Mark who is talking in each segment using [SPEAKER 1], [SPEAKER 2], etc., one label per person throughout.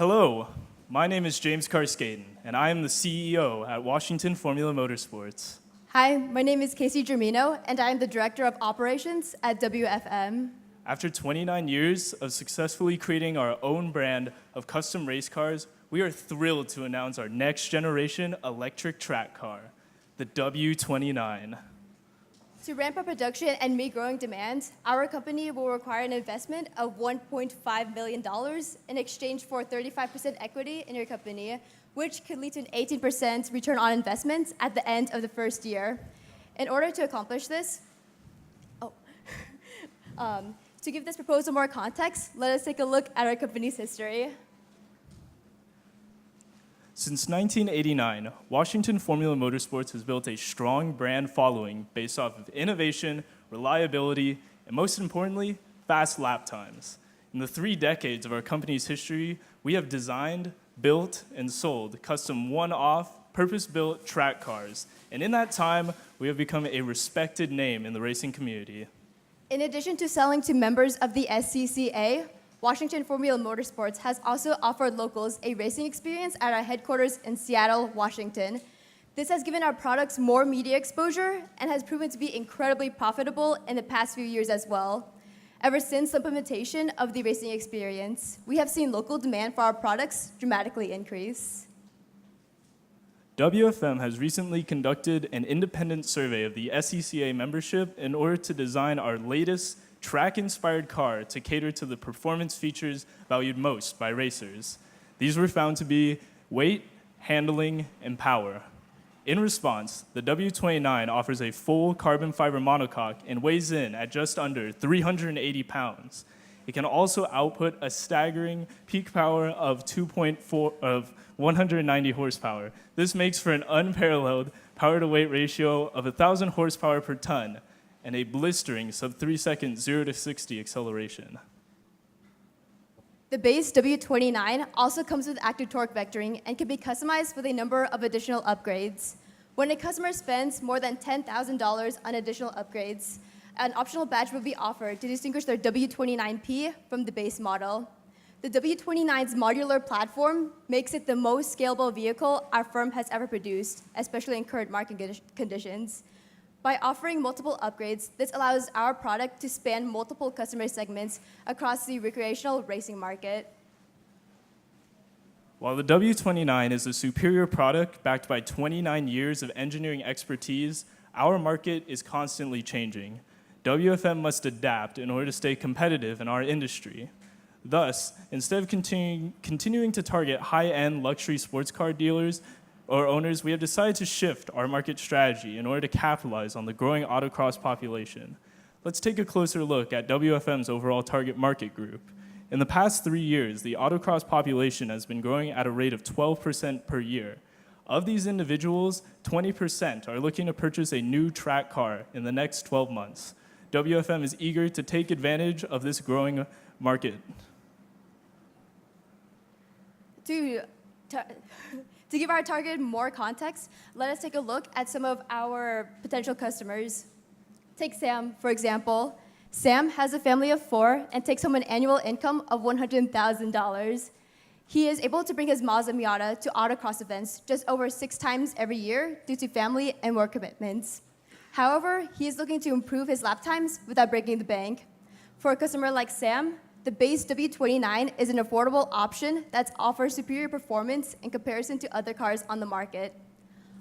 [SPEAKER 1] Hello, my name is James Carskaden, and I am the CEO at Washington Formula Motorsports.
[SPEAKER 2] Hi, my name is Casey Germino, and I am the Director of Operations at WFM.
[SPEAKER 1] After 29 years of successfully creating our own brand of custom race cars, we are thrilled to announce our next generation electric track car, the W29.
[SPEAKER 2] To ramp up production and meet growing demand, our company will require an investment of $1.5 million in exchange for 35% equity in your company, which could lead to an 18% return on investment at the end of the first year. In order to accomplish this, to give this proposal more context, let us take a look at our company's history.
[SPEAKER 1] Since 1989, Washington Formula Motorsports has built a strong brand following based off of innovation, reliability, and most importantly, fast lap times. In the 3 decades of our company's history, we have designed, built, and sold custom one-off, purpose-built track cars. And in that time, we have become a respected name in the racing community.
[SPEAKER 2] In addition to selling to members of the SCCA, Washington Formula Motorsports has also offered locals a racing experience at our headquarters in Seattle, Washington. This has given our products more media exposure and has proven to be incredibly profitable in the past few years as well. Ever since the implementation of the racing experience, we have seen local demand for our products dramatically increase.
[SPEAKER 1] WFM has recently conducted an independent survey of the SCCA membership in order to design our latest track-inspired car to cater to the performance features valued most by racers. These were found to be weight, handling, and power. In response, the W29 offers a full carbon fiber monocoque and weighs in at just under 380 pounds. It can also output a staggering peak power of 190 horsepower. This makes for an unparalleled power-to-weight ratio of 1,000 horsepower per ton, and a blistering sub-3-second 0 to 60 acceleration.
[SPEAKER 2] The base W29 also comes with active torque vectoring and can be customized with a number of additional upgrades. When a customer spends more than $10,000 on additional upgrades, an optional badge will be offered to distinguish their W29P from the base model. The W29's modular platform makes it the most scalable vehicle our firm has ever produced, especially in current market conditions. By offering multiple upgrades, this allows our product to span multiple customer segments across the recreational racing market.
[SPEAKER 1] While the W29 is a superior product backed by 29 years of engineering expertise, our market is constantly changing. WFM must adapt in order to stay competitive in our industry. Thus, instead of continuing to target high-end luxury sports car dealers or owners, we have decided to shift our market strategy in order to capitalize on the growing autocross population. Let's take a closer look at WFM's overall target market group. In the past 3 years, the autocross population has been growing at a rate of 12% per year. Of these individuals, 20% are looking to purchase a new track car in the next 12 months. WFM is eager to take advantage of this growing market.
[SPEAKER 2] To give our target more context, let us take a look at some of our potential customers. Take Sam, for example. Sam has a family of 4 and takes home an annual income of $100,000. He is able to bring his Mazda Miata to autocross events just over 6 times every year due to family and work commitments. However, he is looking to improve his lap times without breaking the bank. For a customer like Sam, the base W29 is an affordable option that offers superior performance in comparison to other cars on the market.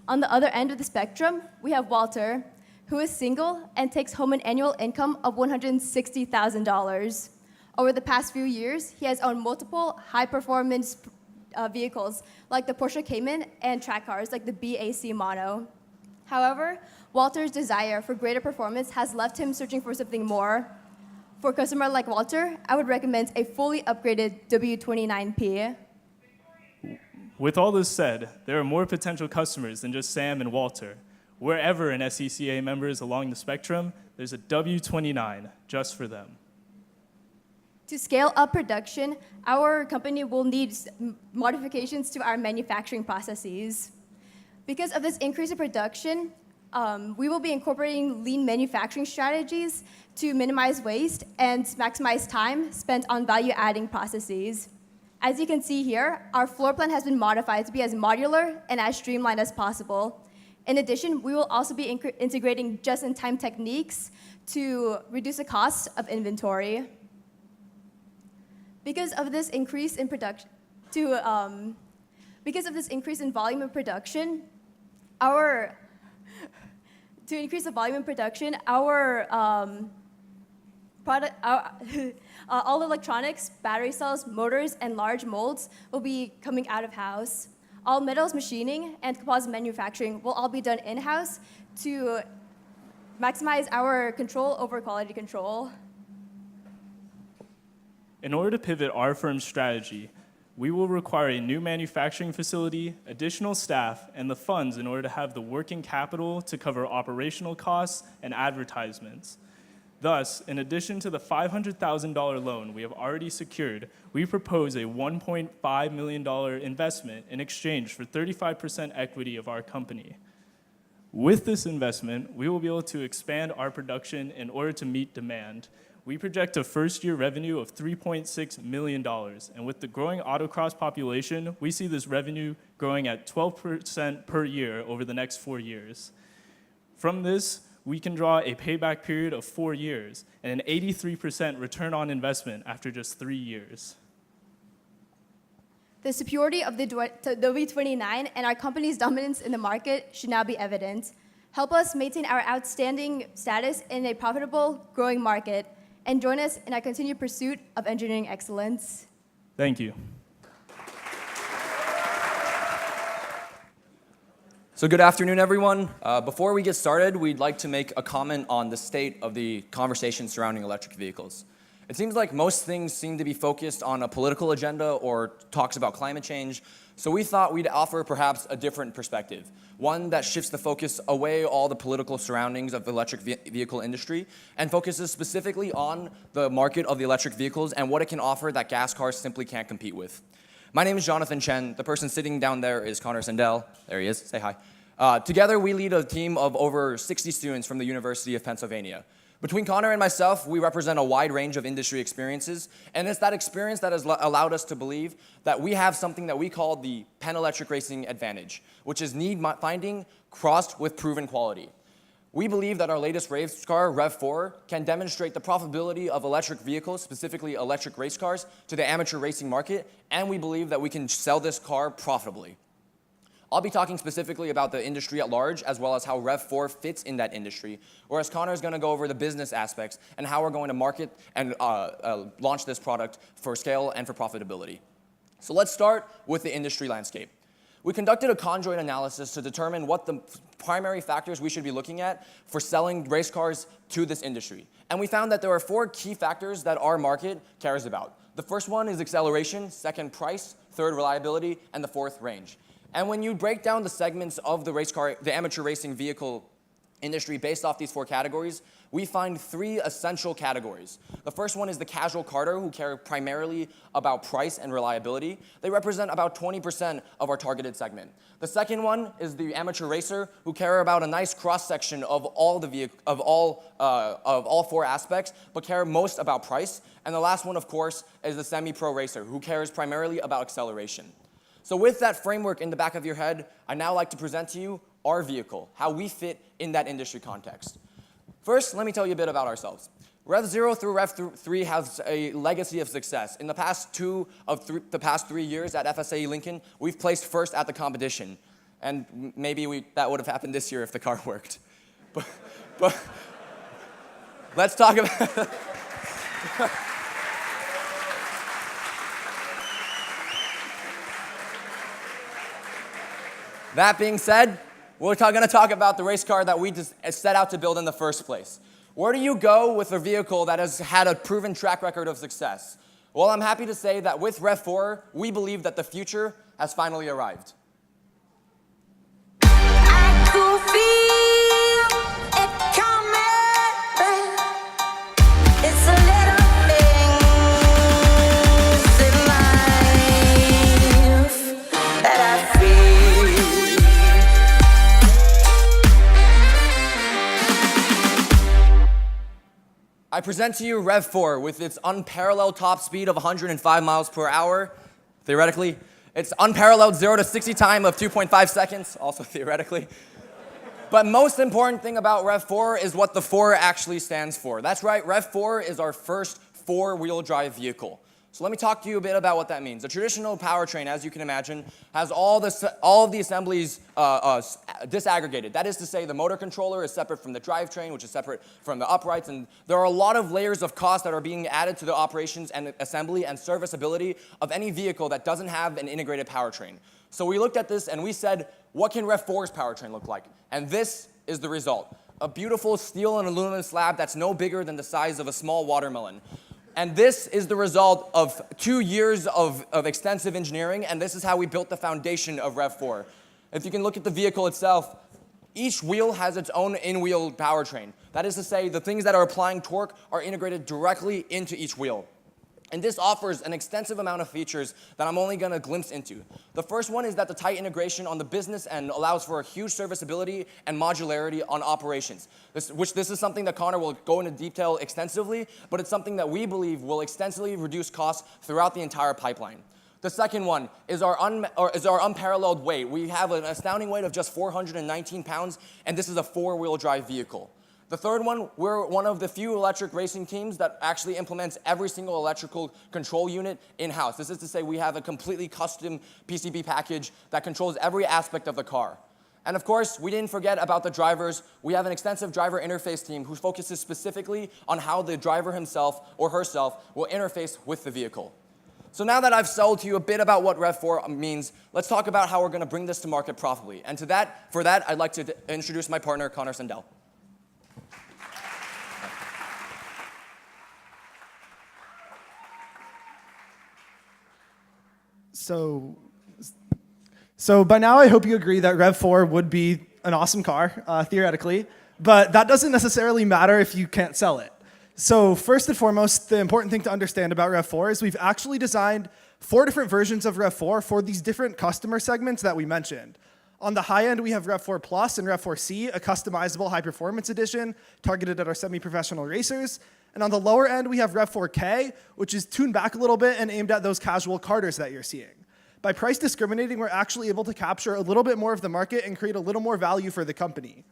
[SPEAKER 2] On the other end of the spectrum, we have Walter, who is single and takes home an annual income of $160,000. Over the past few years, he has owned multiple high-performance vehicles like the Porsche Cayman and track cars like the BAC Mono. However, Walter's desire for greater performance has left him searching for something more. For a customer like Walter, I would recommend a fully upgraded W29P.
[SPEAKER 1] With all this said, there are more potential customers than just Sam and Walter. Wherever an SCCA member is along the spectrum, there's a W29 just for them.
[SPEAKER 2] To scale up production, our company will need modifications to our manufacturing processes. Because of this increase in production, we will be incorporating lean manufacturing strategies to minimize waste and maximize time spent on value-adding processes. As you can see here, our floor plan has been modified to be as modular and as streamlined as possible. In addition, we will also be integrating just-in-time techniques to reduce the cost of inventory. Because of this increase in volume of production, our all electronics, battery cells, motors, and large molds will be coming out of house. All metals machining and composite manufacturing will all be done in-house to maximize our control over quality control.
[SPEAKER 1] In order to pivot our firm's strategy, we will require a new manufacturing facility, additional staff, and the funds in order to have the working capital to cover operational costs and advertisements. Thus, in addition to the $500,000 loan we have already secured, we propose a $1.5 million investment in exchange for 35% equity of our company. With this investment, we will be able to expand our production in order to meet demand. We project a first-year revenue of $3.6 million, and with the growing autocross population, we see this revenue growing at 12% per year over the next 4 years. From this, we can draw a payback period of 4 years and an 83% return on investment after just 3 years.
[SPEAKER 2] The superiority of the W29 and our company's dominance in the market should now be evident. Help us maintain our outstanding status in a profitable, growing market, and join us in our continued pursuit of engineering excellence.
[SPEAKER 1] Thank you.
[SPEAKER 3] So good afternoon, everyone. Before we get started, we'd like to make a comment on the state of the conversation surrounding electric vehicles. It seems like most things seem to be focused on a political agenda or talks about climate change, so we thought we'd offer perhaps a different perspective, one that shifts the focus away all the political surroundings of the electric vehicle industry and focuses specifically on the market of the electric vehicles and what it can offer that gas cars simply can't compete with. My name is Jonathan Chen. The person sitting down there is Connor Sandell. There he is. Say hi. Together, we lead a team of over 60 students from the University of Pennsylvania. Between Connor and myself, we represent a wide range of industry experiences, and it's that experience that has allowed us to believe that we have something that we call the Penn Electric Racing Advantage, which is need finding crossed with proven quality. We believe that our latest race car, REV4, can demonstrate the profitability of electric vehicles, specifically electric race cars, to the amateur racing market, and we believe that we can sell this car profitably. I'll be talking specifically about the industry at large, as well as how REV4 fits in that industry, whereas Connor is going to go over the business aspects and how we're going to market and launch this product for scale and for profitability. So let's start with the industry landscape. We conducted a conjoint analysis to determine what the primary factors we should be looking at for selling race cars to this industry. And we found that there are 4 key factors that our market cares about. The first one is acceleration, second price, third reliability, and the fourth range. And when you break down the segments of the amateur racing vehicle industry based off these 4 categories, we find 3 essential categories. The first one is the casual karter, who care primarily about price and reliability. They represent about 20% of our targeted segment. The second one is the amateur racer, who care about a nice cross-section of all 4 aspects, but care most about price. And the last one, of course, is the semi-pro racer, who cares primarily about acceleration. So with that framework in the back of your head, I'd now like to present to you our vehicle, how we fit in that industry context. First, let me tell you a bit about ourselves. REV0 through REV3 has a legacy of success. In the past 3 years at FSAE Lincoln, we've placed first at the competition. And maybe that would have happened this year if the car worked. But let's talk about... That being said, we're going to talk about the race car that we just set out to build in the first place. Where do you go with a vehicle that has had a proven track record of success? Well, I'm happy to say that with REV4, we believe that the future has finally arrived.
[SPEAKER 4] I could feel it coming. It's a little things in life that I feel.
[SPEAKER 3] I present to you REV4 with its unparalleled top speed of 105 miles per hour theoretically. It's unparalleled 0 to 60 time of 2.5 seconds, also theoretically. But most important thing about REV4 is what the 4 actually stands for. That's right, REV4 is our first 4-wheel drive vehicle. So let me talk to you a bit about what that means. A traditional powertrain, as you can imagine, has all of the assemblies disaggregated. That is to say, the motor controller is separate from the drivetrain, which is separate from the uprights, and there are a lot of layers of cost that are being added to the operations and assembly and serviceability of any vehicle that doesn't have an integrated powertrain. So we looked at this and we said, what can REV4's powertrain look like? And this is the result. A beautiful steel and aluminum slab that's no bigger than the size of a small watermelon. And this is the result of 2 years of extensive engineering, and this is how we built the foundation of REV4. If you can look at the vehicle itself, each wheel has its own in-wheel powertrain. That is to say, the things that are applying torque are integrated directly into each wheel. And this offers an extensive amount of features that I'm only going to glimpse into. The first one is that the tight integration on the business end allows for a huge serviceability and modularity on operations. This is something that Connor will go into detail extensively, but it's something that we believe will extensively reduce costs throughout the entire pipeline. The second one is our unparalleled weight. We have an astounding weight of just 419 pounds, and this is a 4-wheel drive vehicle. The third one, we're one of the few electric racing teams that actually implements every single electrical control unit in-house. This is to say we have a completely custom PCB package that controls every aspect of the car. And of course, we didn't forget about the drivers. We have an extensive driver interface team who focuses specifically on how the driver himself or herself will interface with the vehicle. So now that I've sold to you a bit about what REV4 means, let's talk about how we're going to bring this to market profitably. And for that, I'd like to introduce my partner, Connor Sandell.
[SPEAKER 5] So by now I hope you agree that REV4 would be an awesome car, theoretically, but that doesn't necessarily matter if you can't sell it. So first and foremost, the important thing to understand about REV4 is we've actually designed 4 different versions of REV4 for these different customer segments that we mentioned. On the high end, we have REV4 Plus and REV4C, a customizable high-performance edition targeted at our semi-professional racers. And on the lower end, we have REV4K, which is tuned back a little bit and aimed at those casual karters that you're seeing. By price discriminating, we're actually able to capture a little bit more of the market and create a little more value for the company.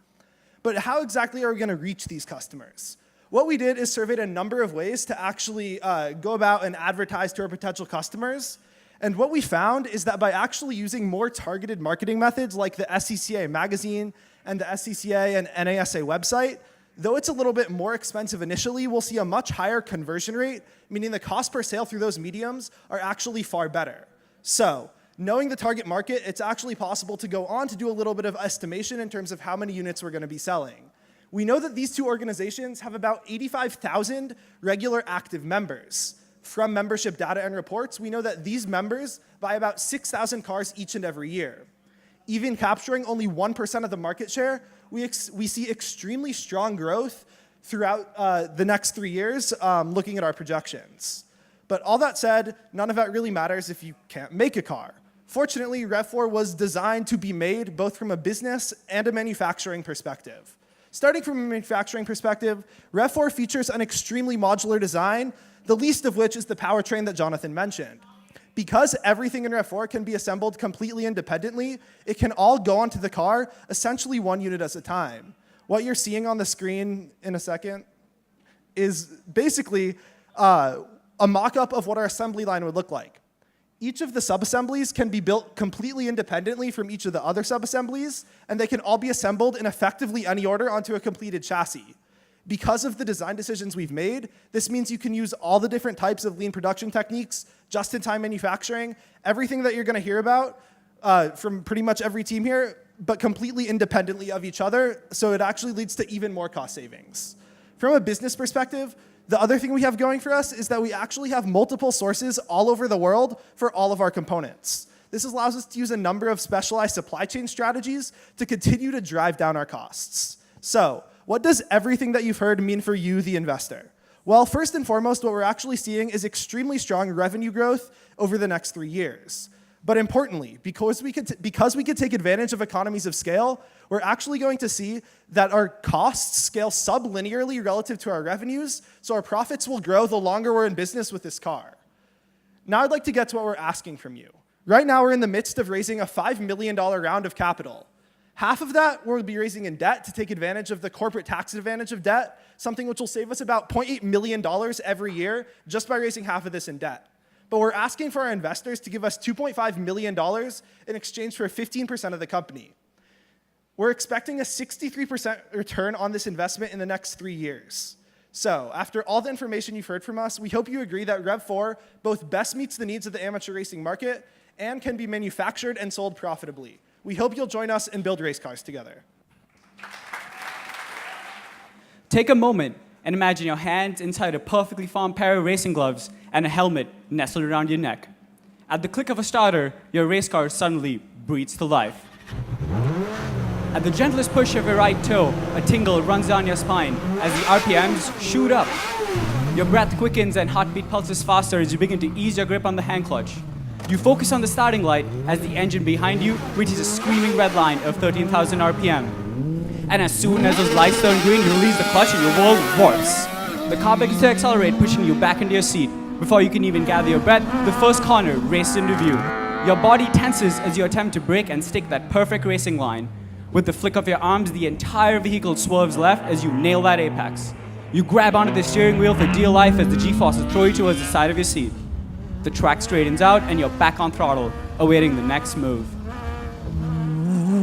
[SPEAKER 5] But how exactly are we going to reach these customers? What we did is surveyed a number of ways to actually go about and advertise to our potential customers. And what we found is that by actually using more targeted marketing methods like the SCCA magazine and the SCCA and NASA website, though it's a little bit more expensive initially, we'll see a much higher conversion rate, meaning the cost per sale through those mediums are actually far better. So, knowing the target market, it's actually possible to go on to do a little bit of estimation in terms of how many units we're going to be selling. We know that these 2 organizations have about 85,000 regular active members. From membership data and reports, we know that these members buy about 6,000 cars each and every year. Even capturing only 1% of the market share, we see extremely strong growth throughout the next 3 years, looking at our projections. But all that said, none of that really matters if you can't make a car. Fortunately, REV4 was designed to be made both from a business and a manufacturing perspective. Starting from a manufacturing perspective, REV4 features an extremely modular design, the least of which is the powertrain that Jonathan mentioned. Because everything in REV4 can be assembled completely independently, it can all go onto the car, essentially 1 unit at a time. What you're seeing on the screen in a second is basically a mock-up of what our assembly line would look like. Each of the sub-assemblies can be built completely independently from each of the other sub-assemblies, and they can all be assembled in effectively any order onto a completed chassis. Because of the design decisions we've made, this means you can use all the different types of lean production techniques, just-in-time manufacturing, everything that you're going to hear about from pretty much every team here, but completely independently of each other, so it actually leads to even more cost savings. From a business perspective, the other thing we have going for us is that we actually have multiple sources all over the world for all of our components. This allows us to use a number of specialized supply chain strategies to continue to drive down our costs. So, what does everything that you've heard mean for you, the investor? Well, first and foremost, what we're actually seeing is extremely strong revenue growth over the next 3 years. But importantly, because we could take advantage of economies of scale, we're actually going to see that our costs scale sublinearly relative to our revenues, so our profits will grow the longer we're in business with this car. Now I'd like to get to what we're asking from you. Right now, we're in the midst of raising a $5 million round of capital. Half of that we'll be raising in debt to take advantage of the corporate tax advantage of debt, something which will save us about $0.8 million every year just by raising half of this in debt. But we're asking for our investors to give us $2.5 million in exchange for 15% of the company. We're expecting a 63% return on this investment in the next 3 years. So, after all the information you've heard from us, we hope you agree that REV4 both best meets the needs of the amateur racing market and can be manufactured and sold profitably. We hope you'll join us and build race cars together.
[SPEAKER 6] Take a moment and imagine your hands inside a perfectly formed pair of racing gloves and a helmet nestled around your neck. At the click of a starter, your race car suddenly breathes to life. At the gentlest push of your right toe, a tingle runs down your spine as the RPMs shoot up. Your breath quickens and heartbeat pulses faster as you begin to ease your grip on the hand clutch. You focus on the starting light as the engine behind you reaches a screaming red line of 13,000 RPM. And as soon as those lights turn green, you release the clutch and your world warps. The car begins to accelerate, pushing you back into your seat. Before you can even gather your breath, the first corner races into view. Your body tenses as you attempt to brake and stick that perfect racing line. With the flick of your arms, the entire vehicle swerves left as you nail that apex. You grab onto the steering wheel for dear life as the G-forces throw you towards the side of your seat. The track straightens out and you're back on throttle, awaiting the next move.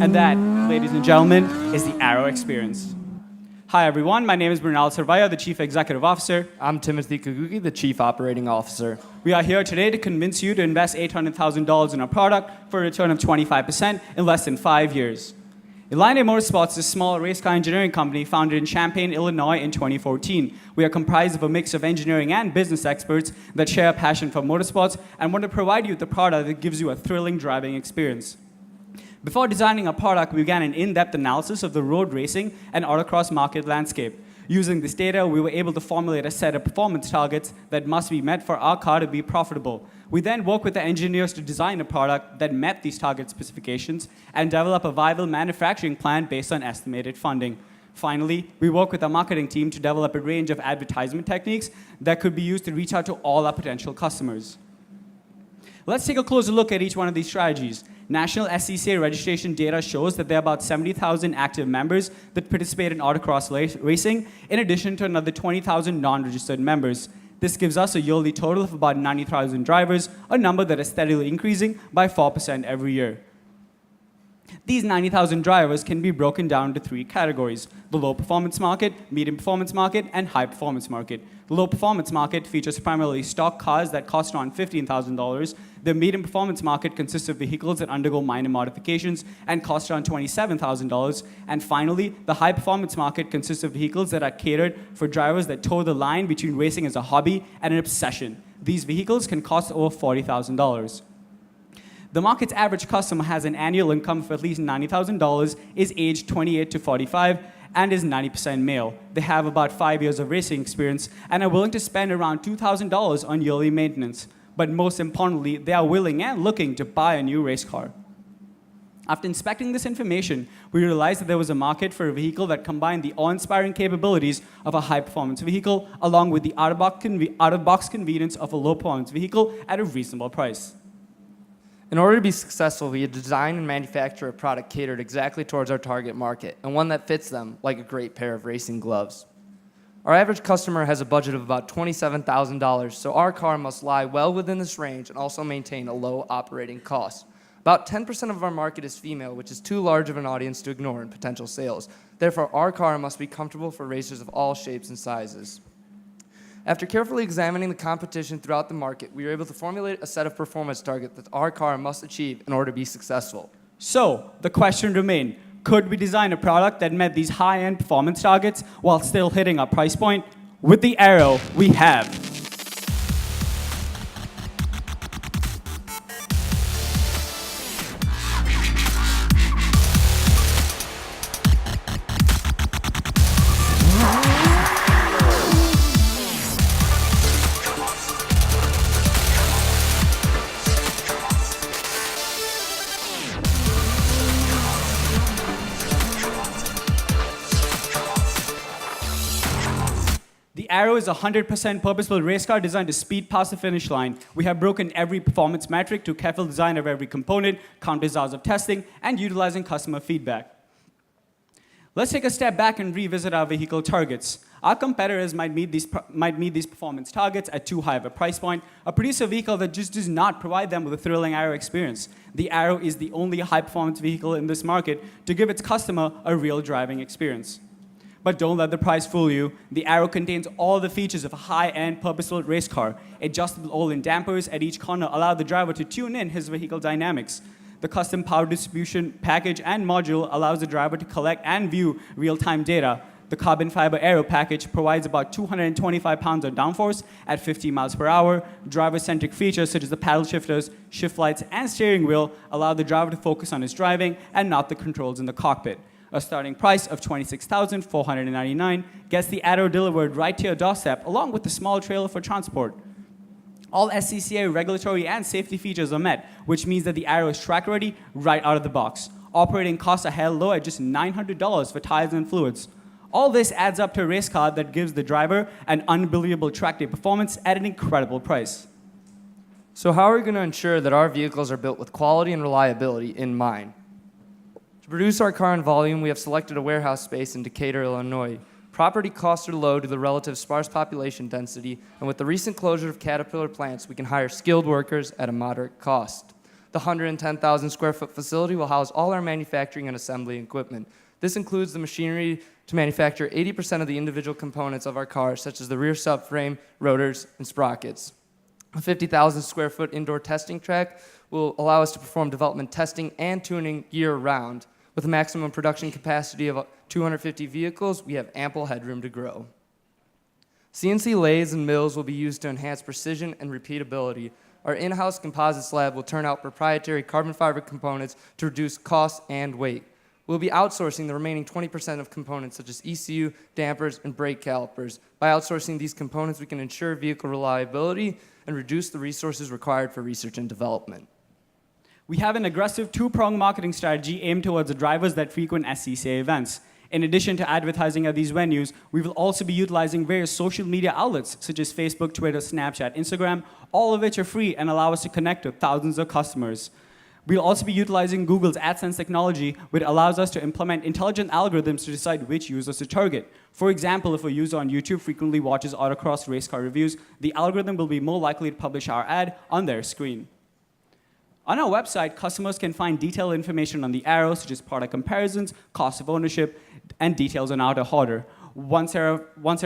[SPEAKER 6] And that, ladies and gentlemen, is the Arrow experience. Hi everyone, my name is Brunel Servaya, the Chief Executive Officer.
[SPEAKER 7] I'm Timothy Kaguki, the Chief Operating Officer.
[SPEAKER 6] We are here today to convince you to invest $800,000 in our product for a return of 25% in less than 5 years. Illini Motorsports is a small race car engineering company founded in Champaign, Illinois in 2014. We are comprised of a mix of engineering and business experts that share a passion for motorsports and want to provide you with a product that gives you a thrilling driving experience. Before designing our product, we began an in-depth analysis of the road racing and autocross market landscape. Using this data, we were able to formulate a set of performance targets that must be met for our car to be profitable. We then worked with the engineers to design a product that met these target specifications and develop a viable manufacturing plan based on estimated funding. Finally, we worked with our marketing team to develop a range of advertisement techniques that could be used to reach out to all our potential customers. Let's take a closer look at each one of these strategies. National SCCA registration data shows that there are about 70,000 active members that participate in autocross racing, in addition to another 20,000 non-registered members. This gives us a yearly total of about 90,000 drivers, a number that is steadily increasing by 4% every year. These 90,000 drivers can be broken down into 3 categories: the low performance market, medium performance market, and high performance market. The low performance market features primarily stock cars that cost around $15,000. The medium performance market consists of vehicles that undergo minor modifications and cost around $27,000. And finally, the high performance market consists of vehicles that are catered for drivers that toe the line between racing as a hobby and an obsession. These vehicles can cost over $40,000. The market's average customer has an annual income of at least $90,000, is aged 28 to 45, and is 90% male. They have about 5 years of racing experience and are willing to spend around $2,000 on yearly maintenance. But most importantly, they are willing and looking to buy a new race car. After inspecting this information, we realized that there was a market for a vehicle that combined the awe-inspiring capabilities of a high-performance vehicle along with the out-of-box convenience of a low-performance vehicle at a reasonable price.
[SPEAKER 7] In order to be successful, we design and manufacture a product catered exactly towards our target market, and one that fits them like a great pair of racing gloves. Our average customer has a budget of about $27,000, so our car must lie well within this range and also maintain a low operating cost. About 10% of our market is female, which is too large of an audience to ignore in potential sales. Therefore, our car must be comfortable for racers of all shapes and sizes. After carefully examining the competition throughout the market, we were able to formulate a set of performance targets that our car must achieve in order to be successful.
[SPEAKER 6] So, the question remained, could we design a product that met these high-end performance targets while still hitting our price point? With the Arrow, we have. The The Arrow is a 100% purpose-built race car designed to speed past the finish line. We have broken every performance metric to careful design of every component, countless hours of testing, and utilizing customer feedback. Let's take a step back and revisit our vehicle targets. Our competitors might meet these performance targets at too high of a price point, or produce a vehicle that just does not provide them with a thrilling Arrow experience. The Arrow is the only high-performance vehicle in this market to give its customer a real driving experience. But don't let the price fool you. The Arrow contains all the features of a high-end purpose-built race car. Adjustable oil dampers at each corner allow the driver to tune in his vehicle dynamics. The custom power distribution package and module allows the driver to collect and view real-time data. The carbon fiber Arrow package provides about 225 pounds of downforce at 50 miles per hour. Driver-centric features such as the paddle shifters, shift lights, and steering wheel allow the driver to focus on his driving and not the controls in the cockpit. A starting price of $26,499 gets the Arrow delivered right to your doorstep, along with a small trailer for transport. All SCCA regulatory and safety features are met, which means that the Arrow is track-ready right out of the box. Operating costs are held low at just $900 for tires and fluids. All this adds up to a race car that gives the driver an unbelievable track day performance at an incredible price.
[SPEAKER 7] So how are we going to ensure that our vehicles are built with quality and reliability in mind? To produce our car in volume, we have selected a warehouse space in Decatur, Illinois. Property costs are low due to the relative sparse population density, and with the recent closure of Caterpillar plants, we can hire skilled workers at a moderate cost. The 110,000 square foot facility will house all our manufacturing and assembly equipment. This includes the machinery to manufacture 80% of the individual components of our cars, such as the rear subframe, rotors, and sprockets. A 50,000 square foot indoor testing track will allow us to perform development testing and tuning year-round. With a maximum production capacity of 250 vehicles, we have ample headroom to grow. CNC lathes and mills will be used to enhance precision and repeatability. Our in-house composites lab will turn out proprietary carbon fiber components to reduce cost and weight. We'll be outsourcing the remaining 20% of components such as ECU, dampers, and brake calipers. By outsourcing these components, we can ensure vehicle reliability and reduce the resources required for research and development.
[SPEAKER 6] We have an aggressive two-pronged marketing strategy aimed towards the drivers that frequent SCCA events. In addition to advertising at these venues, we will also be utilizing various social media outlets such as Facebook, Twitter, Snapchat, Instagram, all of which are free and allow us to connect with thousands of customers. We'll also be utilizing Google's AdSense technology, which allows us to implement intelligent algorithms to decide which users to target. For example, if a user on YouTube frequently watches autocross race car reviews, the algorithm will be more likely to publish our ad on their screen. On our website, customers can find detailed information on the Arrow, such as product comparisons, cost of ownership, and details on how to order. Once they're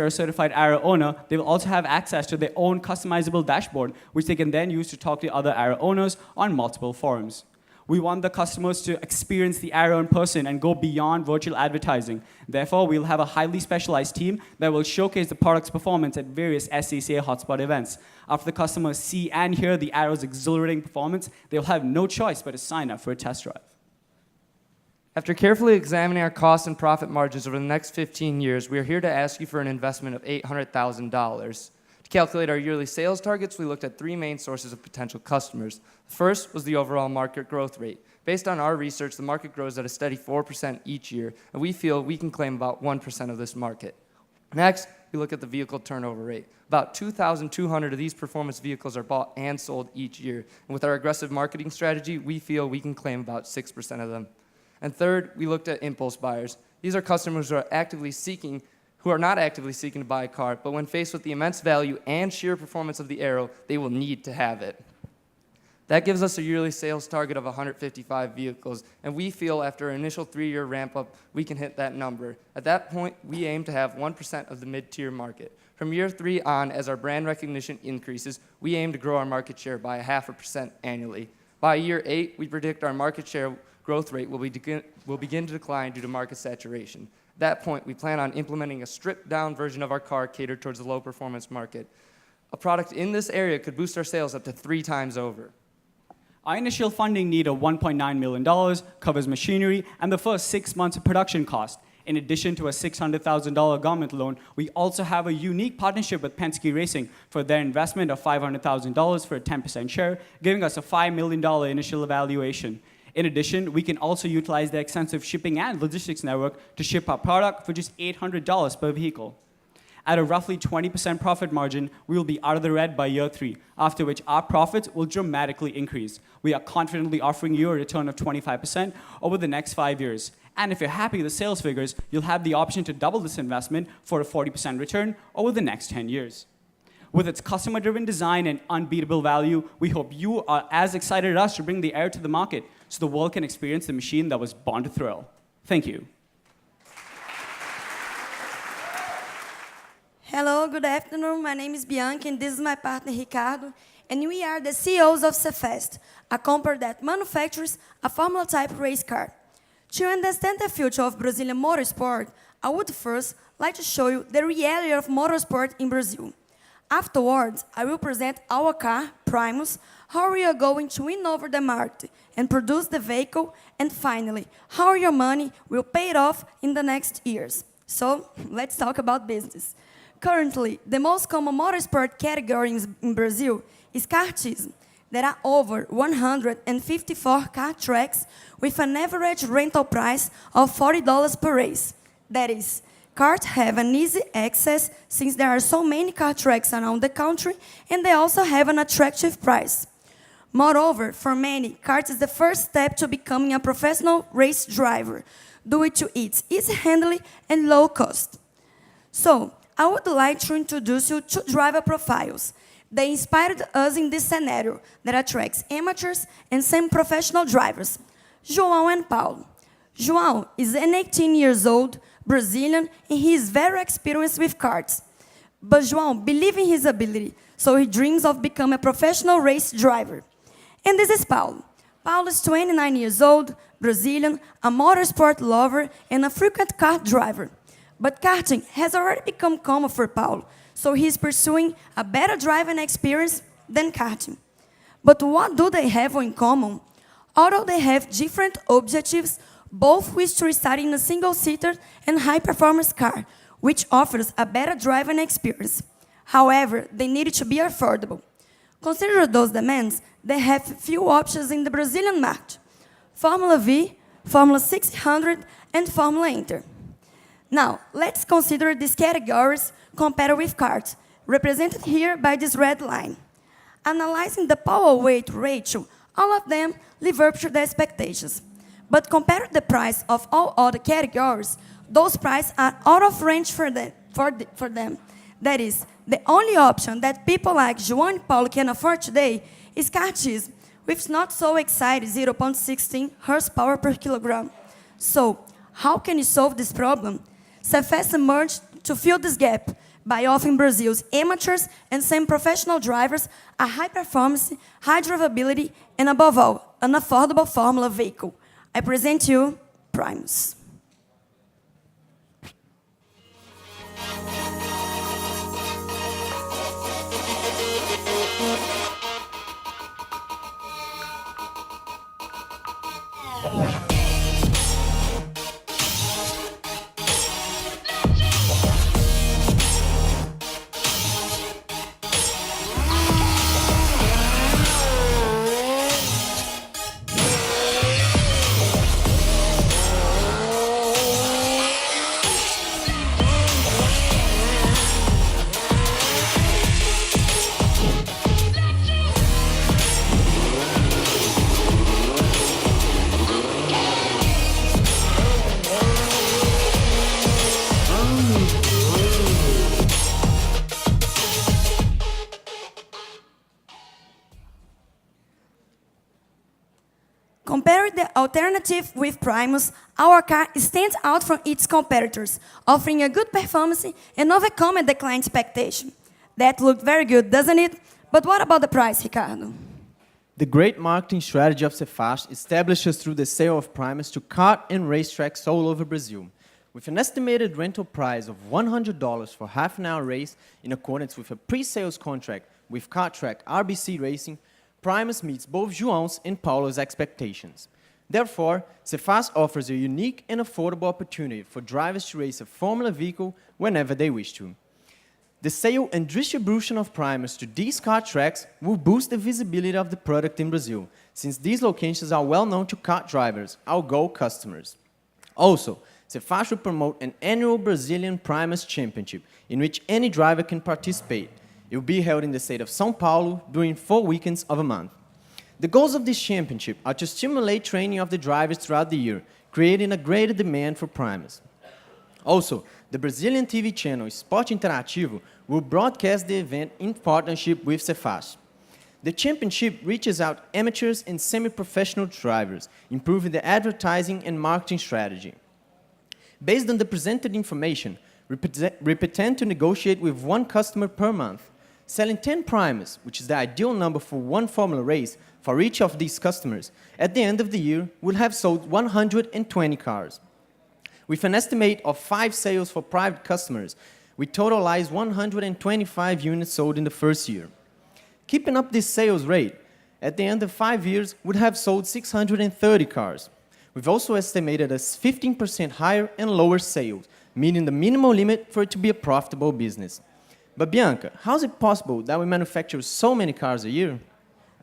[SPEAKER 6] a certified Arrow owner, they will also have access to their own customizable dashboard, which they can then use to talk to other Arrow owners on multiple forums. We want the customers to experience the Arrow in person and go beyond virtual advertising. Therefore, we'll have a highly specialized team that will showcase the product's performance at various SCCA hotspot events. After the customers see and hear the Arrow's exhilarating performance, they'll have no choice but to sign up for a test drive.
[SPEAKER 7] After carefully examining our cost and profit margins over the next 15 years, we are here to ask you for an investment of $800,000. To calculate our yearly sales targets, we looked at three main sources of potential customers. The first was the overall market growth rate. Based on our research, the market grows at a steady 4% each year, and we feel we can claim about 1% of this market. Next, we look at the vehicle turnover rate. About 2,200 of these performance vehicles are bought and sold each year, and with our aggressive marketing strategy, we feel we can claim about 6% of them. And third, we looked at impulse buyers. These are customers who are not actively seeking to buy a car, but when faced with the immense value and sheer performance of the Arrow, they will need to have it. That gives us a yearly sales target of 155 vehicles, and we feel after our initial 3-year ramp-up, we can hit that number. At that point, we aim to have 1% of the mid-tier market. From year 3 on, as our brand recognition increases, we aim to grow our market share by 0.5% annually. By year 8, we predict our market share growth rate will begin to decline due to market saturation. At that point, we plan on implementing a stripped-down version of our car catered towards the low-performance market. A product in this area could boost our sales up to 3 times over.
[SPEAKER 6] Our initial funding need of $1.9 million covers machinery and the first 6 months of production cost. In addition to a $600,000 government loan, we also have a unique partnership with Penske Racing for their investment of $500,000 for a 10% share, giving us a $5 million initial evaluation. In addition, we can also utilize their extensive shipping and logistics network to ship our product for just $800 per vehicle. At a roughly 20% profit margin, we will be out of the red by year 3, after which our profits will dramatically increase. We are confidently offering you a return of 25% over the next 5 years. And if you're happy with the sales figures, you'll have the option to double this investment for a 40% return over the next 10 years. With its customer-driven design and unbeatable value, we hope you are as excited as us to bring the Air to the market so the world can experience the machine that was born to thrill. Thank you.
[SPEAKER 8] Hello, good afternoon. My name is Bianca, and this is my partner Ricardo, and we are the CEOs of Cefest, a company that manufactures a Formula-type race car. To understand the future of Brazilian motorsport, I would first like to show you the reality of motorsport in Brazil. Afterwards, I will present our car, Primus, how we are going to win over the market and produce the vehicle, and finally, how your money will pay it off in the next years. So, let's talk about business. Currently, the most common motorsport category in Brazil is kartism. There are over 154 car tracks with an average rental price of $40 per race. That is, karts have an easy access since there are so many car tracks around the country, and they also have an attractive price. Moreover, for many, karts is the first step to becoming a professional race driver, due to its easy handling and low cost. So, I would like to introduce you to driver profiles. They inspired us in this scenario that attracts amateurs and semi-professional drivers, João and Paulo. João is an 18 years old Brazilian, and he is very experienced with karts. But João believes in his ability, so he dreams of becoming a professional race driver. And this is Paulo. Paulo is 29 years old, Brazilian, a motorsport lover, and a frequent kart driver. But karting has already become common for Paulo, so he is pursuing a better driving experience than karting. But what do they have in common? Although they have different objectives, both wish to reside in a single-seater and high-performance car, which offers a better driving experience. However, they need to be affordable. Considering those demands, they have few options in the Brazilian market: Formula V, Formula 600, and Formula Inter. Now, let's consider these categories compared with karts, represented here by this red line. Analyzing the power-weight ratio, all of them live up to the expectations. But compared to the price of all other categories, those prices are out of range for them. That is, the only option that people like João and Paulo can afford today is kartism, with not so exciting 0.16 horsepower per kilogram. So, how can you solve this problem? Cefest emerged to fill this gap by offering Brazil's amateurs and semi-professional drivers a high performance, high drivability, and above all, an affordable Formula vehicle. I present to you Primus. Comparing the alternative with Primus, our car stands out from its competitors, offering a good performance and overcoming the client expectation. That looked very good, doesn't it? But what about the price, Ricardo?
[SPEAKER 9] The great marketing strategy of Cefast establishes through the sale of Primus to kart and racetracks all over Brazil. With an estimated rental price of $100 for half an hour race in accordance with a pre-sales contract with Kartrack RBC Racing, Primus meets both João's and Paulo's expectations. Therefore, Cefast offers a unique and affordable opportunity for drivers to race a Formula vehicle whenever they wish to. The sale and distribution of Primus to these kart tracks will boost the visibility of the product in Brazil, since these locations are well known to kart drivers, our goal customers. Also, Cefaz will promote an annual Brazilian Primus Championship in which any driver can participate. It will be held in the state of São Paulo during 4 weekends of a month. The goals of this championship are to stimulate training of the drivers throughout the year, creating a greater demand for Primus. Also, the Brazilian TV channel Esporte Interativo will broadcast the event in partnership with Cefaz. The championship reaches out amateurs and semi-professional drivers, improving the advertising and marketing strategy. Based on the presented information, we pretend to negotiate with 1 customer per month. Selling 10 Primus, which is the ideal number for 1 Formula race, for each of these customers, at the end of the year, we'll have sold 120 cars. With an estimate of 5 sales for private customers, we totalize 125 units sold in the first year. Keeping up this sales rate, at the end of 5 years, we'd have sold 630 cars. We've also estimated a 15% higher and lower sales, meeting the minimal limit for it to be a profitable business. But Bianca, how is it possible that we manufacture so many cars a year?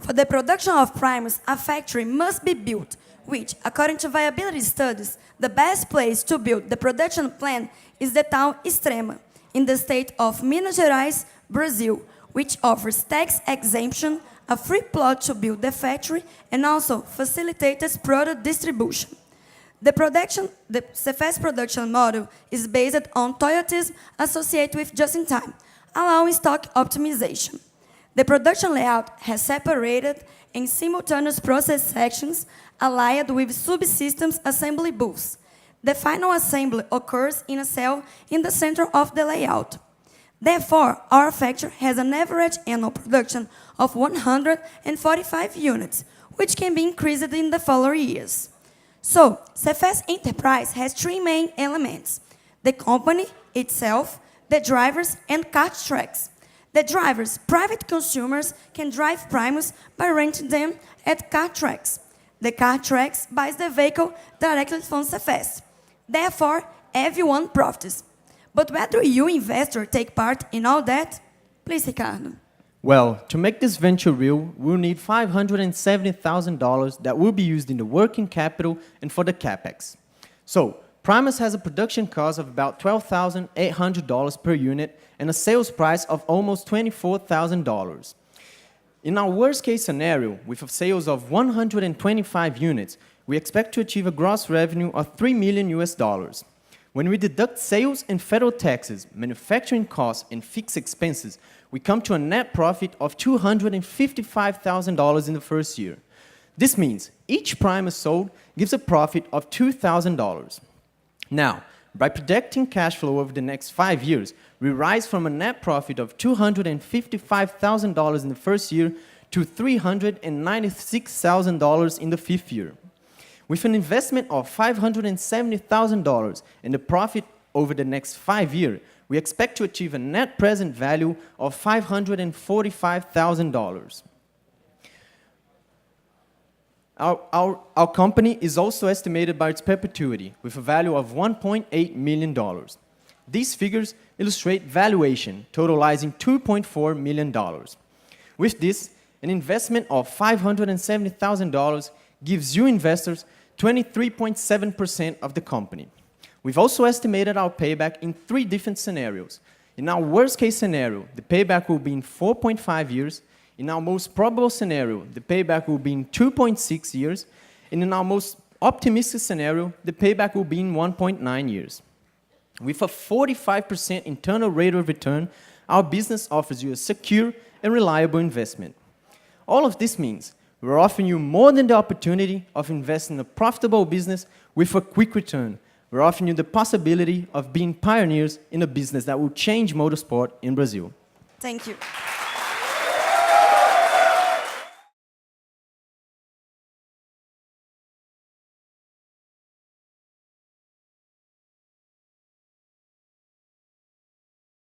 [SPEAKER 8] For the production of Primus, a factory must be built, which, according to viability studies, the best place to build the production plant is the town Extrema, in the state of Minas Gerais, Brazil, which offers tax exemption, a free plot to build the factory, and also facilitates product distribution. The Cefaz production model is based on Toyotism associated with just-in-time, allowing stock optimization. The production layout has separated and simultaneous process sections allied with subsystems assembly booths. The final assembly occurs in a cell in the center of the layout. Therefore, our factory has an average annual production of 145 units, which can be increased in the following years. So, Cefaz Enterprise has 3 main elements: the company itself, the drivers, and kart tracks. The drivers, private consumers, can drive Primus by renting them at kart tracks. The kart tracks buys the vehicle directly from Cefaz. Therefore, everyone profits. But where do you, investor, take part in all that? Please, Ricardo.
[SPEAKER 9] Well, to make this venture real, we'll need $570,000 that will be used in the working capital and for the capex. So, Primus has a production cost of about $12,800 per unit and a sales price of almost $24,000. In our worst-case scenario, with a sales of 125 units, we expect to achieve a gross revenue of $3 million. When we deduct sales and federal taxes, manufacturing costs, and fixed expenses, we come to a net profit of $255,000 in the first year. This means each Primus sold gives a profit of $2,000. Now, by projecting cash flow over the next 5 years, we rise from a net profit of $255,000 in the first year to $396,000 in the 5th year. With an investment of $570,000 and a profit over the next 5 years, we expect to achieve a net present value of $545,000. Our company is also estimated by its perpetuity with a value of $1.8 million. These figures illustrate valuation totalizing $2.4 million. With this, an investment of $570,000 gives you investors 23.7% of the company. We've also estimated our payback in 3 different scenarios. In our worst-case scenario, the payback will be in 4.5 years. In our most probable scenario, the payback will be in 2.6 years. And in our most optimistic scenario, the payback will be in 1.9 years. With a 45% internal rate of return, our business offers you a secure and reliable investment. All of this means we're offering you more than the opportunity of investing in a profitable business with a quick return. We're offering you the possibility of being pioneers in a business that will change motorsport in Brazil.
[SPEAKER 8] Thank you.